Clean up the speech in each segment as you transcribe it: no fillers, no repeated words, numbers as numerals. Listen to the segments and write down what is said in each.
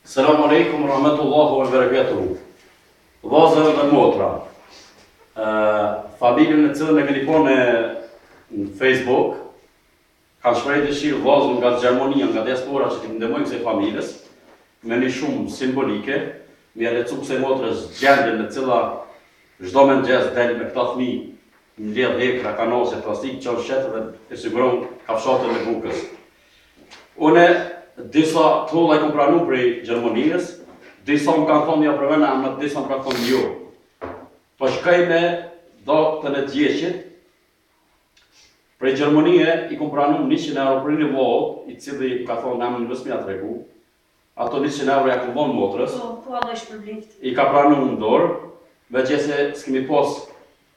Selamu alaikum, rahmetullahu wa barakatuhu. Vllazër dhe motra, familjen e cilën e keni po në Facebook, kanë shprehë dëshirë vllazën nga Gjermania, nga diaspora që t'i ndihmojnë kësaj familjes, me një shumë simbolike, me ia lecu kësaj motrës gjendjen në cila çdo mëngjes del me këta fëmijë, mbledh hekra, kanose, plastik, çon shet dhe e siguron kafshatën e bukës. Une disa tolla i kom pranu prej Gjermanisë, disa më kanë thonë ja përvena, ama disa më kanë thonë jo. Po shkoj me datën e djeshit, prej Gjermanie i kom pranu 100 euro për një vllall, i cili ka thonë namën vës m'ja tregu. Ato 100 euro ja kom vonë motrës. Po Allah shpërblift. I ka pranu në dorë, veçse s'kemi pos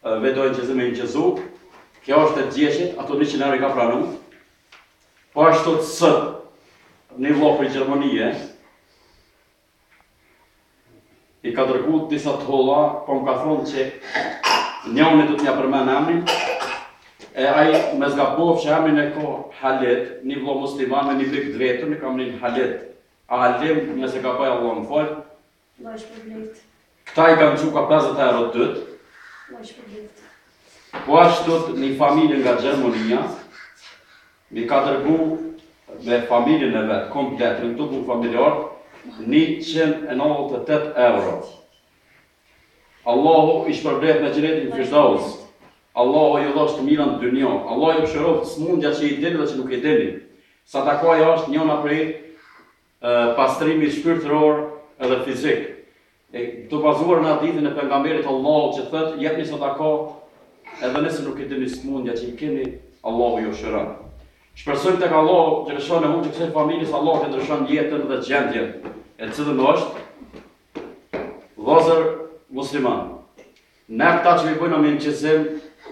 vedojnë që zë me një qezu. Kjo është e djeshit, ato 100 euro i ka pranu. Po ashtu të sët, një vllall prej Gjermanie, i ka dërgu disa tolla, po më ka thonë që njëri do t'ja përmend emrin, e ai me zgabov që emrin e ka Halet, një vllall musliman me një bik drejtën, e kam një Halet. A Halim, nëse ka bëj Allah më fal. Allah shpërblift. Këta i kanë quka 50 euro dytë. Allah shpërblift. Po ashtu një familje nga Gjermania, mi ka dërgu me familjen e vetë, komplet, në këtu familjar, 198 euro. Allahu i shpërblet me xhenetin Firdaus. Allahu ju dhosh të mirën në dynjë. Allahu ju shëroft smundja që i dini dhe që nuk i dini. Sadakaja është njëna prej pastrimit shpirtëror edhe fizik. E të bazuar në hadithin e pejgamberit Allahu që thotë jepni sadaka edhe nëse nuk i dini smundja që i keni, Allahu ju shëron. Shpresojmë tek Allahu që lëshon e që kësaj familjes Allahu të ndryshon jetën dhe gjendjen, e cilën është vllazër musliman. Ne këta që vi bëjnë me nqesim,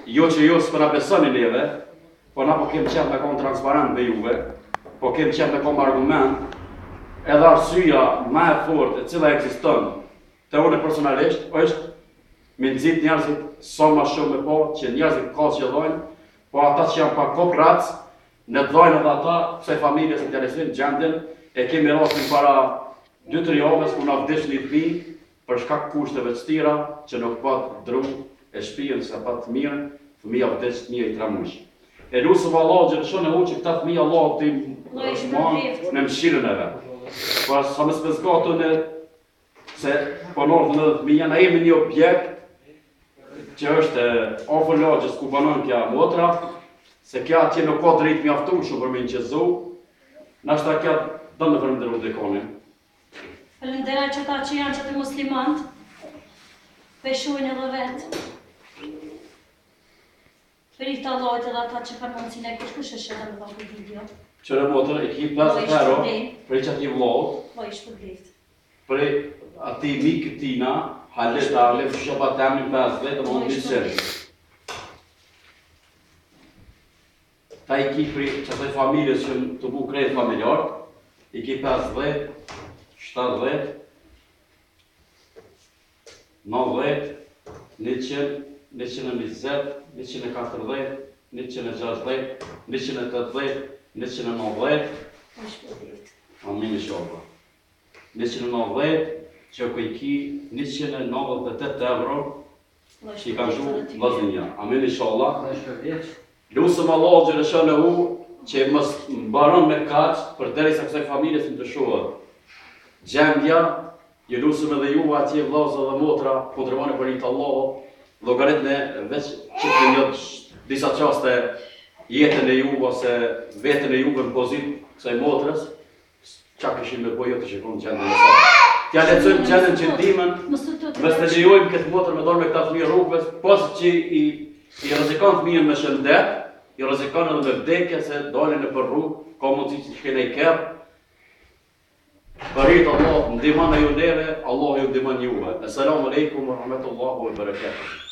jo që ju s'pëna besoni neve, po na po kem qef me kom transparent me juve, po kem qef me kom argument, edhe arsyeja ma e fort e cila ekziston te unë personalisht, është me nxit njerëzit sa ma shumë me po, që njerëzit ka që dhojnë, po ata që janë pa kopratës, në dhojnë edhe ata, pse familjes interesin gjendjen, e kemi rastin para 2-3 javës ku na vdish një fëmijë për shkak kushteve të tjera që nuk pat dru e shtëpinë se pat mirë, fëmia vdish fëmia i 3 muaj. E lutem Allahu që lëshon e që këta fëmijë Allahu ti në mëshirën e vet. Po sa më spesgato në se po nordën edhe fëmia na jemi një objekt që është afër lagjës ku banon kja motra, se kja atje nuk ka drejt mjaftueshëm për me nqezu, nashta kja do në përmëndëru dhe konin. Falenderoj që ta që janë që të muslimant, peshojnë edhe vetë. Ferit Allahut edhe ata që kanë mundësin e kush e shetë në këtë video. Qëre motër, e ki 50 euro prej që ati vllohët, Po i shpërblift. prej ati mikë tina, Halet Arlef, që pa temnin 50 dhe më në qërë. Ta i ki prej qëtëj familjes që të bu krejt familjar, i ki 50, 70, 90, 100, 120, 140, 160, 180, 190, Po i shpërblift. amin i shofa. 190, që ku i ki 198 euro, që i kanë shu vazninja. Amin i shola. Lusëm Allah që lëshon e që mos mbaron me kaq për derisa kësaj familjes në të shohët gjendja, ju lusëm edhe ju atje vllazë dhe motra, po ndërmoni për një Allah, llogaritën e veç që të njët disa qaste jetën e ju ose vetën e juve në pozitë kësaj motrës, qa këshim me bëjë të shikon gjendën e saj. Tja lecojmë gjendën që ndimën, mës të lejojmë këtë motrë me dorë me këta fëmijë rrugës, posë që i rrezikon fëmijën me shëndet, i rrezikon edhe me vdekje se dalin në për rrugë, ka mundësi që shkene i kërë. Përrit Allah, ndihmon e ju neve, Allah ju ndihmon juve. Assalamu alaikum wa rahmatullahi wa barakatuh.